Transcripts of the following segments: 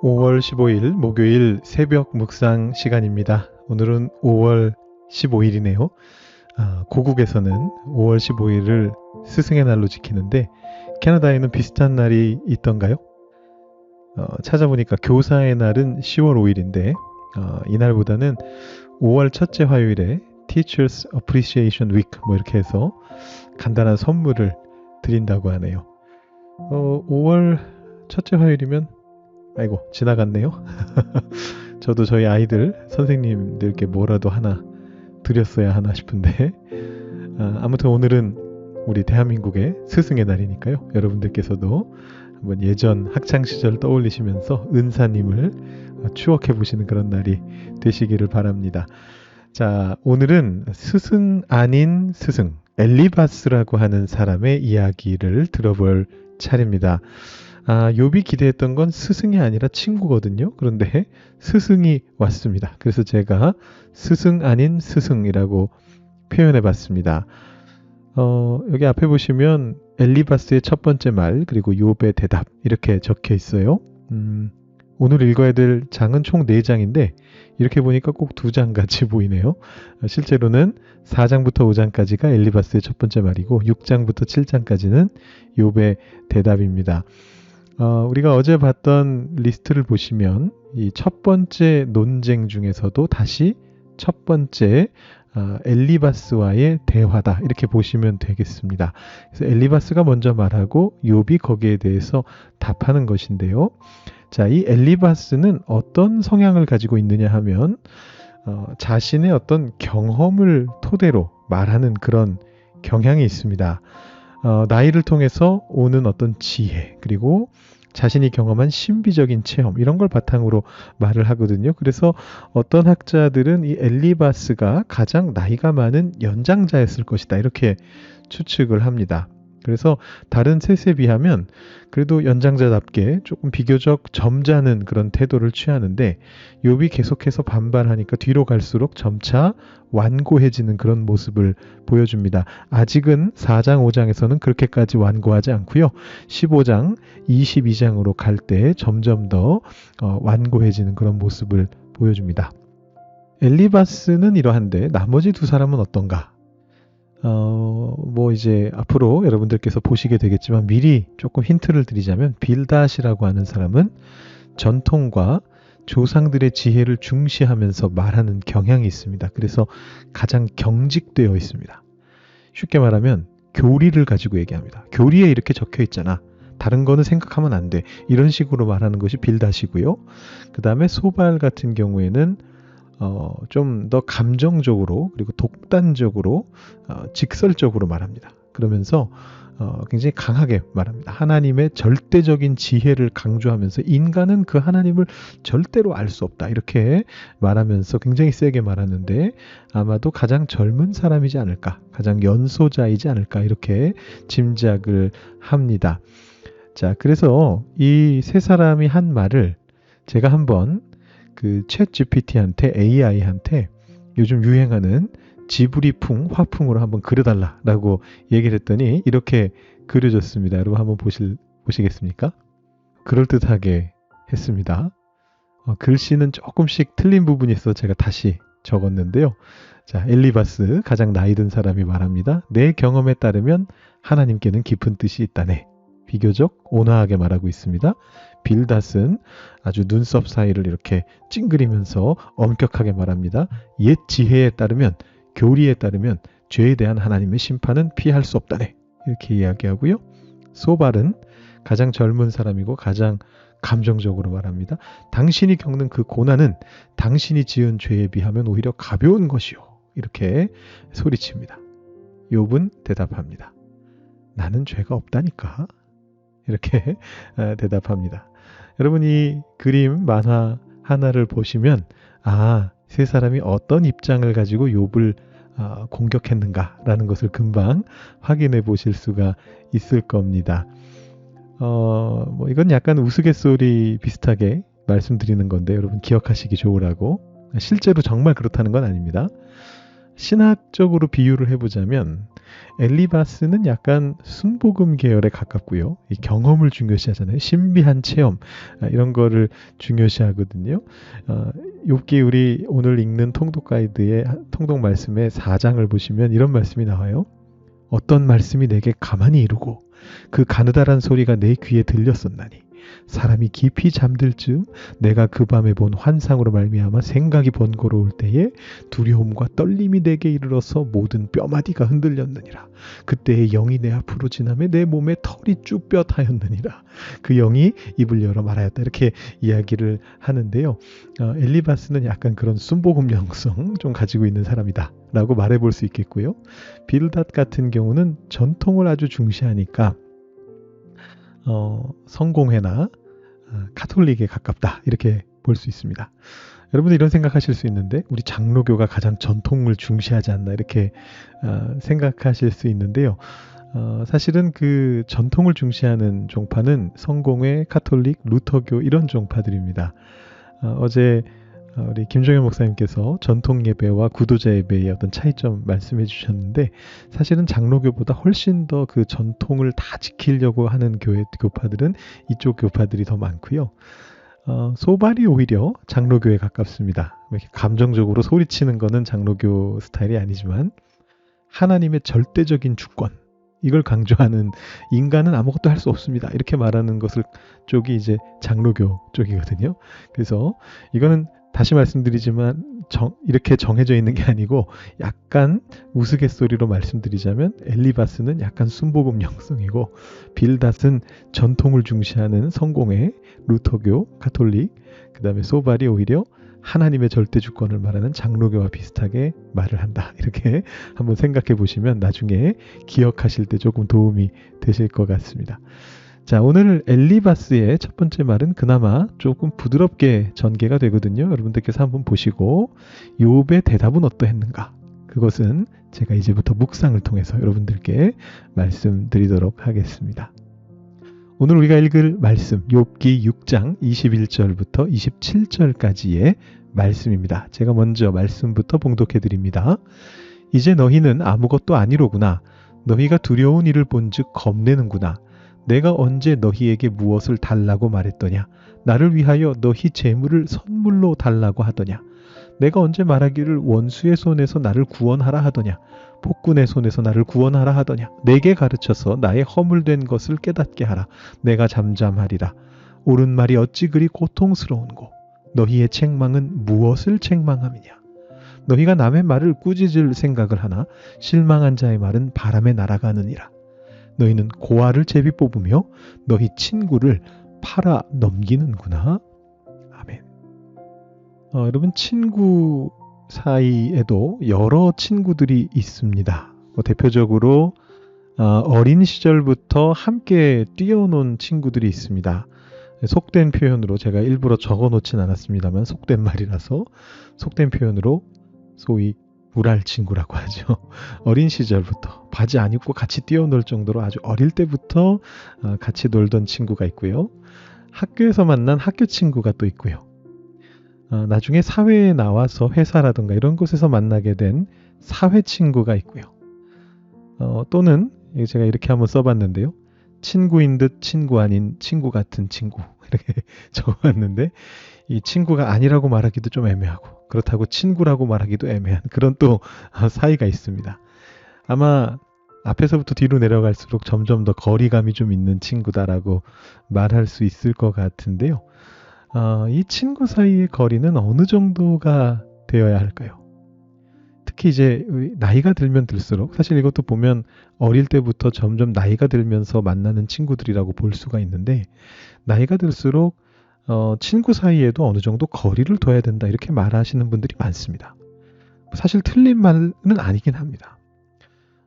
5월 15일 목요일 새벽 묵상 시간입니다. 오늘은 5월 15일이네요. 고국에서는 5월 15일을 스승의 날로 지키는데 캐나다에는 비슷한 날이 있던가요? 찾아보니까 교사의 날은 10월 5일인데 이날보다는 5월 첫째 화요일에 Teachers Appreciation Week 이렇게 해서 간단한 선물을 드린다고 하네요. 5월 첫째 화요일이면 아이고 지나갔네요. 저도 저희 아이들 선생님들께 뭐라도 하나 드렸어야 하나 싶은데 아무튼 오늘은 우리 대한민국의 스승의 날이니까요. 여러분들께서도 한번 예전 학창시절 떠올리시면서 은사님을 추억해 보시는 그런 날이 되시기를 바랍니다. 자, 오늘은 스승 아닌 스승 엘리바스라고 하는 사람의 이야기를 들어볼 차례입니다. 욥이 기대했던 건 스승이 아니라 친구거든요. 그런데 스승이 왔습니다. 그래서 제가 스승 아닌 스승이라고 표현해 봤습니다. 여기 앞에 보시면 엘리바스의 첫 번째 말 그리고 욥의 대답 이렇게 적혀 있어요. 오늘 읽어야 될 장은 총 4장인데 이렇게 보니까 꼭 2장 같이 보이네요. 실제로는 4장부터 5장까지가 엘리바스의 첫 번째 말이고 6장부터 7장까지는 욥의 대답입니다. 우리가 어제 봤던 리스트를 보시면 이 첫 번째 논쟁 중에서도 다시 첫 번째 엘리바스와의 대화다 이렇게 보시면 되겠습니다. 그래서 엘리바스가 먼저 말하고 욥이 거기에 대해서 답하는 것인데요. 자, 이 엘리바스는 어떤 성향을 가지고 있느냐 하면 자신의 어떤 경험을 토대로 말하는 그런 경향이 있습니다. 나이를 통해서 오는 어떤 지혜 그리고 자신이 경험한 신비적인 체험 이런 걸 바탕으로 말을 하거든요. 그래서 어떤 학자들은 이 엘리바스가 가장 나이가 많은 연장자였을 것이다 이렇게 추측을 합니다. 그래서 다른 셋에 비하면 그래도 연장자답게 조금 비교적 점잖은 그런 태도를 취하는데 욥이 계속해서 반발하니까 뒤로 갈수록 점차 완고해지는 그런 모습을 보여줍니다. 아직은 4장, 5장에서는 그렇게까지 완고하지 않고요. 15장, 22장으로 갈 때 점점 더 완고해지는 그런 모습을 보여줍니다. 엘리바스는 이러한데 나머지 두 사람은 어떤가? 이제 앞으로 여러분들께서 보시게 되겠지만 미리 조금 힌트를 드리자면 빌닷이라고 하는 사람은 전통과 조상들의 지혜를 중시하면서 말하는 경향이 있습니다. 그래서 가장 경직되어 있습니다. 쉽게 말하면 교리를 가지고 얘기합니다. 교리에 이렇게 적혀 있잖아. 다른 거는 생각하면 안 돼. 이런 식으로 말하는 것이 빌닷이고요. 그 다음에 소발 같은 경우에는 좀 더 감정적으로 그리고 독단적으로 직설적으로 말합니다. 그러면서 굉장히 강하게 말합니다. 하나님의 절대적인 지혜를 강조하면서 인간은 그 하나님을 절대로 알 수 없다. 이렇게 말하면서 굉장히 세게 말하는데 아마도 가장 젊은 사람이지 않을까. 가장 연소자이지 않을까. 이렇게 짐작을 합니다. 자, 그래서 이 세 사람이 한 말을 제가 한번 그 챗 GPT한테 AI한테 요즘 유행하는 지브리풍 화풍으로 한번 그려달라라고 얘기를 했더니 이렇게 그려졌습니다. 여러분 한번 보시겠습니까? 그럴듯하게 했습니다. 글씨는 조금씩 틀린 부분이 있어서 제가 다시 적었는데요. 자, 엘리바스 가장 나이 든 사람이 말합니다. 내 경험에 따르면 하나님께는 깊은 뜻이 있다네. 비교적 온화하게 말하고 있습니다. 빌닷은 아주 눈썹 사이를 이렇게 찡그리면서 엄격하게 말합니다. 옛 지혜에 따르면 교리에 따르면 죄에 대한 하나님의 심판은 피할 수 없다네. 이렇게 이야기하고요. 소발은 가장 젊은 사람이고 가장 감정적으로 말합니다. 당신이 겪는 그 고난은 당신이 지은 죄에 비하면 오히려 가벼운 것이요. 이렇게 소리칩니다. 욥은 대답합니다. 나는 죄가 없다니까. 이렇게 대답합니다. 여러분이 그림 만화 하나를 보시면 세 사람이 어떤 입장을 가지고 욥을 공격했는가라는 것을 금방 확인해 보실 수가 있을 겁니다. 이건 약간 우스갯소리 비슷하게 말씀드리는 건데 여러분 기억하시기 좋으라고 실제로 정말 그렇다는 건 아닙니다. 신학적으로 비유를 해보자면 엘리바스는 약간 순복음 계열에 가깝고요. 이 경험을 중요시하잖아요. 신비한 체험 이런 거를 중요시하거든요. 욥기 우리 오늘 읽는 통독 가이드의 통독 말씀의 4장을 보시면 이런 말씀이 나와요. 어떤 말씀이 내게 가만히 이루고 그 가느다란 소리가 내 귀에 들렸었나니 사람이 깊이 잠들 즈음 내가 그 밤에 본 환상으로 말미암아 생각이 번거로울 때에 두려움과 떨림이 내게 이르러서 모든 뼈마디가 흔들렸느니라. 그때의 영이 내 앞으로 지나며 내 몸에 털이 쭈뼛하였느니라. 그 영이 입을 열어 말하였다. 이렇게 이야기를 하는데요. 엘리바스는 약간 그런 순복음 영성 좀 가지고 있는 사람이다 라고 말해볼 수 있겠고요. 빌닷 같은 경우는 전통을 아주 중시하니까 성공회나 카톨릭에 가깝다 이렇게 볼 수 있습니다. 여러분들 이런 생각하실 수 있는데 우리 장로교가 가장 전통을 중시하지 않나 이렇게 생각하실 수 있는데요. 사실은 그 전통을 중시하는 종파는 성공회, 카톨릭, 루터교 이런 종파들입니다. 어제 우리 김종현 목사님께서 전통 예배와 구도자 예배의 어떤 차이점 말씀해 주셨는데 사실은 장로교보다 훨씬 더 그 전통을 다 지키려고 하는 교파들은 이쪽 교파들이 더 많고요. 소발이 오히려 장로교에 가깝습니다. 이렇게 감정적으로 소리치는 거는 장로교 스타일이 아니지만 하나님의 절대적인 주권 이걸 강조하는 인간은 아무것도 할 수 없습니다. 이렇게 말하는 것을 쪽이 이제 장로교 쪽이거든요. 그래서 이거는 다시 말씀드리지만 이렇게 정해져 있는 게 아니고 약간 우스갯소리로 말씀드리자면 엘리바스는 약간 순복음 영성이고 빌닷은 전통을 중시하는 성공회, 루터교, 카톨릭, 그 다음에 소발이 오히려 하나님의 절대 주권을 말하는 장로교와 비슷하게 말을 한다. 이렇게 한번 생각해 보시면 나중에 기억하실 때 조금 도움이 되실 것 같습니다. 자, 오늘 엘리바스의 첫 번째 말은 그나마 조금 부드럽게 전개가 되거든요. 여러분들께서 한번 보시고 욥의 대답은 어떠했는가? 그것은 제가 이제부터 묵상을 통해서 여러분들께 말씀드리도록 하겠습니다. 오늘 우리가 읽을 말씀 욥기 6장 21절부터 27절까지의 말씀입니다. 제가 먼저 말씀부터 봉독해 드립니다. 이제 너희는 아무것도 아니로구나. 너희가 두려운 일을 본즉 겁내는구나. 내가 언제 너희에게 무엇을 달라고 말했더냐? 나를 위하여 너희 재물을 선물로 달라고 하더냐? 내가 언제 말하기를 원수의 손에서 나를 구원하라 하더냐? 폭군의 손에서 나를 구원하라 하더냐? 내게 가르쳐서 나의 허물된 것을 깨닫게 하라. 내가 잠잠하리라. 옳은 말이 어찌 그리 고통스러운고? 너희의 책망은 무엇을 책망함이냐? 너희가 남의 말을 꾸짖을 생각을 하나 실망한 자의 말은 바람에 날아가느니라. 너희는 고아를 제비 뽑으며 너희 친구를 팔아 넘기는구나. 아멘. 여러분 친구 사이에도 여러 친구들이 있습니다. 대표적으로 어린 시절부터 함께 뛰어논 친구들이 있습니다. 속된 표현으로 제가 일부러 적어놓진 않았습니다만 속된 말이라서 속된 표현으로 소위 우랄 친구라고 하죠. 어린 시절부터 바지 안 입고 같이 뛰어놀 정도로 아주 어릴 때부터 같이 놀던 친구가 있고요. 학교에서 만난 학교 친구가 또 있고요. 나중에 사회에 나와서 회사라든가 이런 곳에서 만나게 된 사회 친구가 있고요. 또는 제가 이렇게 한번 써봤는데요. 친구인 듯 친구 아닌 친구 같은 친구 이렇게 적어봤는데 이 친구가 아니라고 말하기도 좀 애매하고 그렇다고 친구라고 말하기도 애매한 그런 또 사이가 있습니다. 아마 앞에서부터 뒤로 내려갈수록 점점 더 거리감이 좀 있는 친구다라고 말할 수 있을 것 같은데요. 이 친구 사이의 거리는 어느 정도가 되어야 할까요? 특히 이제 나이가 들면 들수록 사실 이것도 보면 어릴 때부터 점점 나이가 들면서 만나는 친구들이라고 볼 수가 있는데 나이가 들수록 친구 사이에도 어느 정도 거리를 둬야 된다 이렇게 말하시는 분들이 많습니다. 사실 틀린 말은 아니긴 합니다.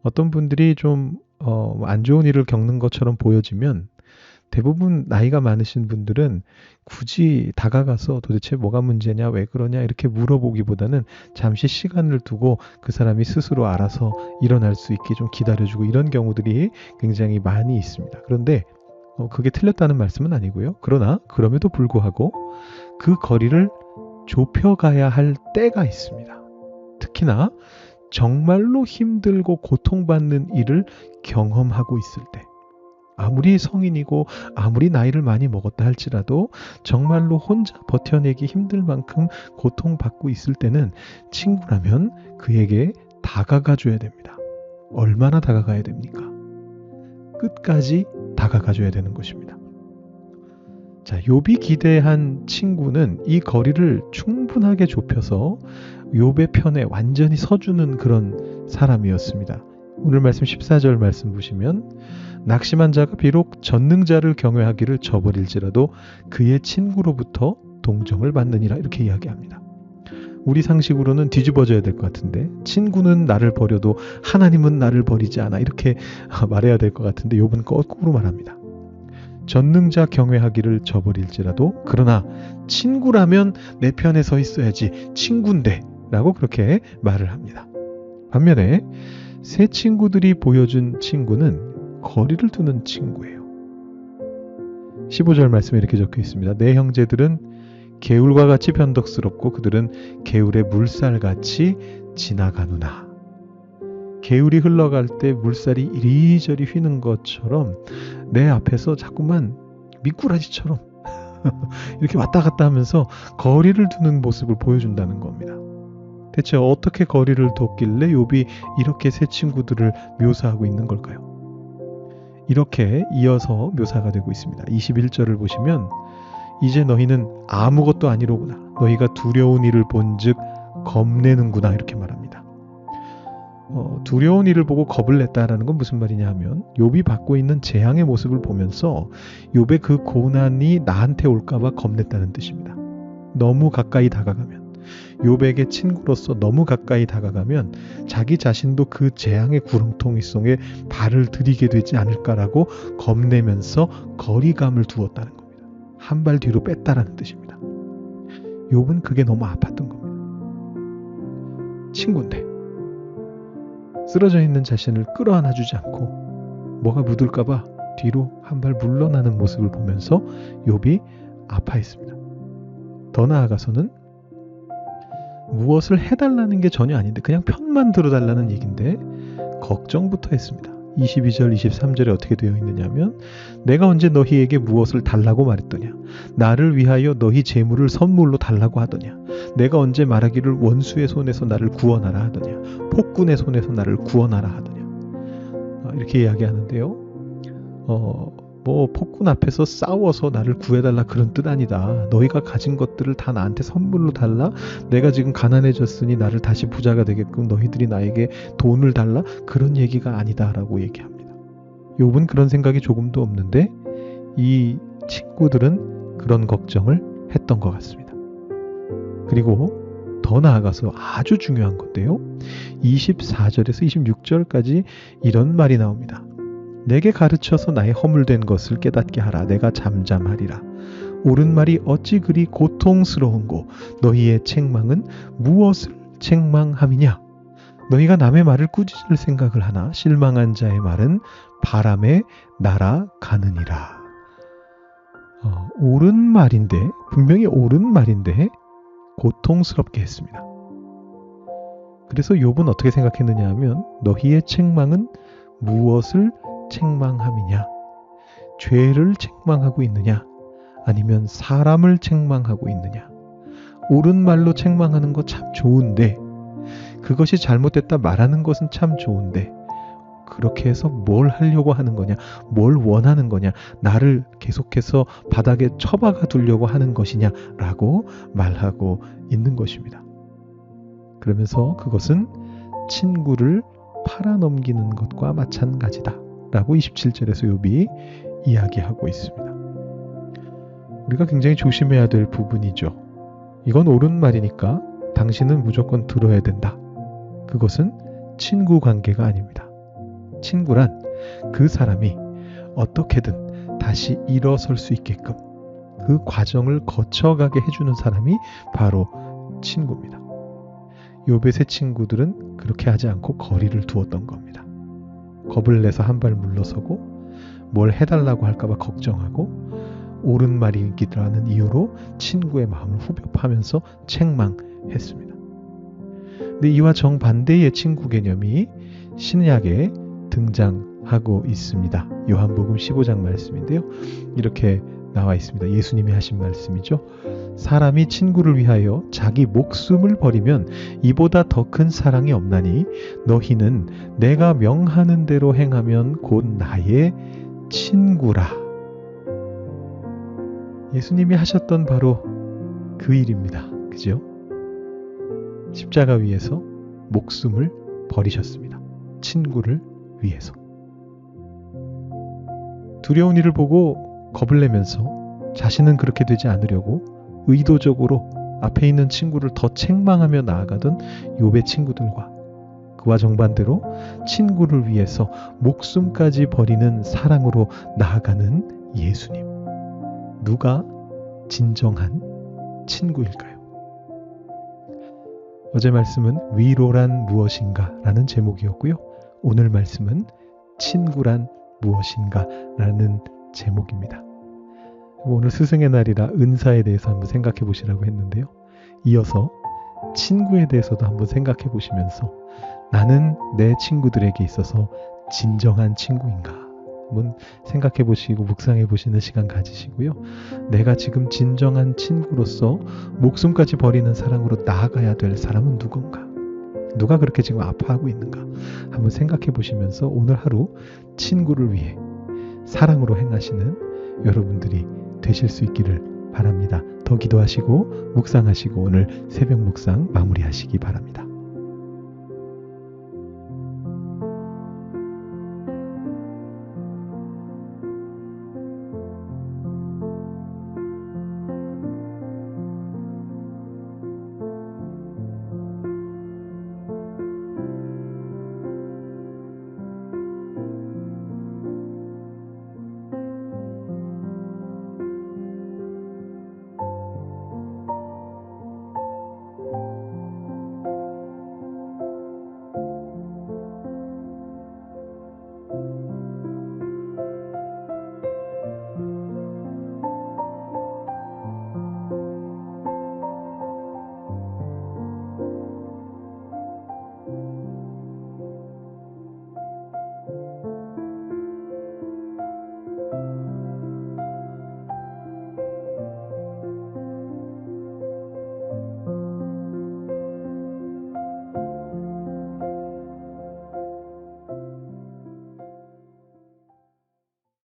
어떤 분들이 좀 안 좋은 일을 겪는 것처럼 보여지면 대부분 나이가 많으신 분들은 굳이 다가가서 도대체 뭐가 문제냐 왜 그러냐 이렇게 물어보기보다는 잠시 시간을 두고 그 사람이 스스로 알아서 일어날 수 있게 좀 기다려주고 이런 경우들이 굉장히 많이 있습니다. 그런데 그게 틀렸다는 말씀은 아니고요. 그러나 그럼에도 불구하고 그 거리를 좁혀가야 할 때가 있습니다. 특히나 정말로 힘들고 고통받는 일을 경험하고 있을 때, 아무리 성인이고 아무리 나이를 많이 먹었다 할지라도 정말로 혼자 버텨내기 힘들 만큼 고통받고 있을 때는 친구라면 그에게 다가가 줘야 됩니다. 얼마나 다가가야 됩니까? 끝까지 다가가 줘야 되는 것입니다. 자, 욥이 기대한 친구는 이 거리를 충분하게 좁혀서 욥의 편에 완전히 서주는 그런 사람이었습니다. 오늘 말씀 14절 말씀 보시면 낙심한 자가 비록 전능자를 경외하기를 저버릴지라도 그의 친구로부터 동정을 받느니라, 이렇게 이야기합니다. 우리 상식으로는 뒤집어져야 될 것 같은데, 친구는 나를 버려도 하나님은 나를 버리지 않아, 이렇게 말해야 될 것 같은데 욥은 거꾸로 말합니다. 전능자 경외하기를 저버릴지라도 그러나 친구라면 내 편에 서 있어야지, 친구인데 라고 그렇게 말을 합니다. 반면에 새 친구들이 보여준 친구는 거리를 두는 친구예요. 15절 말씀에 이렇게 적혀 있습니다. 내 형제들은 개울과 같이 변덕스럽고 그들은 개울의 물살같이 지나가누나. 개울이 흘러갈 때 물살이 이리저리 휘는 것처럼 내 앞에서 자꾸만 미꾸라지처럼 이렇게 왔다 갔다 하면서 거리를 두는 모습을 보여준다는 겁니다. 대체 어떻게 거리를 뒀길래 욥이 이렇게 새 친구들을 묘사하고 있는 걸까요? 이렇게 이어서 묘사가 되고 있습니다. 21절을 보시면 이제 너희는 아무것도 아니로구나. 너희가 두려운 일을 본즉 겁내는구나, 이렇게 말합니다. 두려운 일을 보고 겁을 냈다라는 건 무슨 말이냐 하면 욥이 받고 있는 재앙의 모습을 보면서 욥의 그 고난이 나한테 올까봐 겁냈다는 뜻입니다. 너무 가까이 다가가면, 욥에게 친구로서 너무 가까이 다가가면 자기 자신도 그 재앙의 구렁텅이 속에 발을 들이게 되지 않을까라고 겁내면서 거리감을 두었다는 겁니다. 한 발 뒤로 뺐다라는 뜻입니다. 욥은 그게 너무 아팠던 겁니다. 친구인데 쓰러져 있는 자신을 끌어안아주지 않고 뭐가 묻을까봐 뒤로 한 발 물러나는 모습을 보면서 욥이 아파했습니다. 더 나아가서는 무엇을 해달라는 게 전혀 아닌데 그냥 편만 들어달라는 얘기인데 걱정부터 했습니다. 22절 23절에 어떻게 되어 있느냐면 내가 언제 너희에게 무엇을 달라고 말했더냐, 나를 위하여 너희 재물을 선물로 달라고 하더냐, 내가 언제 말하기를 원수의 손에서 나를 구원하라 하더냐, 폭군의 손에서 나를 구원하라 하더냐, 이렇게 이야기하는데요. 뭐 폭군 앞에서 싸워서 나를 구해달라 그런 뜻 아니다. 너희가 가진 것들을 다 나한테 선물로 달라. 내가 지금 가난해졌으니 나를 다시 부자가 되게끔 너희들이 나에게 돈을 달라. 그런 얘기가 아니다라고 얘기합니다. 욥은 그런 생각이 조금도 없는데 이 친구들은 그런 걱정을 했던 것 같습니다. 그리고 더 나아가서 아주 중요한 건데요. 24절에서 26절까지 이런 말이 나옵니다. 내게 가르쳐서 나의 허물된 것을 깨닫게 하라. 내가 잠잠하리라. 옳은 말이 어찌 그리 고통스러운고 너희의 책망은 무엇을 책망함이냐. 너희가 남의 말을 꾸짖을 생각을 하나 실망한 자의 말은 바람에 날아가느니라. 옳은 말인데, 분명히 옳은 말인데 고통스럽게 했습니다. 그래서 욥은 어떻게 생각했느냐 하면 너희의 책망은 무엇을 책망함이냐? 죄를 책망하고 있느냐? 아니면 사람을 책망하고 있느냐? 옳은 말로 책망하는 거 참 좋은데 그것이 잘못됐다 말하는 것은 참 좋은데 그렇게 해서 뭘 하려고 하는 거냐? 뭘 원하는 거냐? 나를 계속해서 바닥에 처박아 두려고 하는 것이냐? 라고 말하고 있는 것입니다. 그러면서 그것은 친구를 팔아넘기는 것과 마찬가지다 라고 27절에서 욥이 이야기하고 있습니다. 우리가 굉장히 조심해야 될 부분이죠. 이건 옳은 말이니까 당신은 무조건 들어야 된다. 그것은 친구 관계가 아닙니다. 친구란 그 사람이 어떻게든 다시 일어설 수 있게끔 그 과정을 거쳐가게 해주는 사람이 바로 친구입니다. 욥의 새 친구들은 그렇게 하지 않고 거리를 두었던 겁니다. 겁을 내서 한 발 물러서고 뭘 해달라고 할까봐 걱정하고 옳은 말이기라는 이유로 친구의 마음을 후벼파면서 책망했습니다. 근데 이와 정반대의 친구 개념이 신약에 등장하고 있습니다. 요한복음 15장 말씀인데요. 이렇게 나와 있습니다. 예수님이 하신 말씀이죠. 사람이 친구를 위하여 자기 목숨을 버리면 이보다 더 큰 사랑이 없나니 너희는 내가 명하는 대로 행하면 곧 나의 친구라. 예수님이 하셨던 바로 그 일입니다. 그죠? 십자가 위에서 목숨을 버리셨습니다. 친구를 위해서. 두려운 일을 보고 겁을 내면서 자신은 그렇게 되지 않으려고 의도적으로 앞에 있는 친구를 더 책망하며 나아가던 욥의 친구들과 그와 정반대로 친구를 위해서 목숨까지 버리는 사랑으로 나아가는 예수님. 누가 진정한 친구일까요? 어제 말씀은 위로란 무엇인가 라는 제목이었고요. 오늘 말씀은 친구란 무엇인가 라는 제목입니다. 오늘 스승의 날이라 은사에 대해서 한번 생각해 보시라고 했는데요. 이어서 친구에 대해서도 한번 생각해 보시면서 나는 내 친구들에게 있어서 진정한 친구인가 한번 생각해 보시고 묵상해 보시는 시간 가지시고요. 내가 지금 진정한 친구로서 목숨까지 버리는 사랑으로 나아가야 될 사람은 누군가? 누가 그렇게 지금 아파하고 있는가? 한번 생각해 보시면서 오늘 하루 친구를 위해 사랑으로 행하시는 여러분들이 되실 수 있기를 바랍니다. 더 기도하시고 묵상하시고 오늘 새벽 묵상 마무리하시기 바랍니다.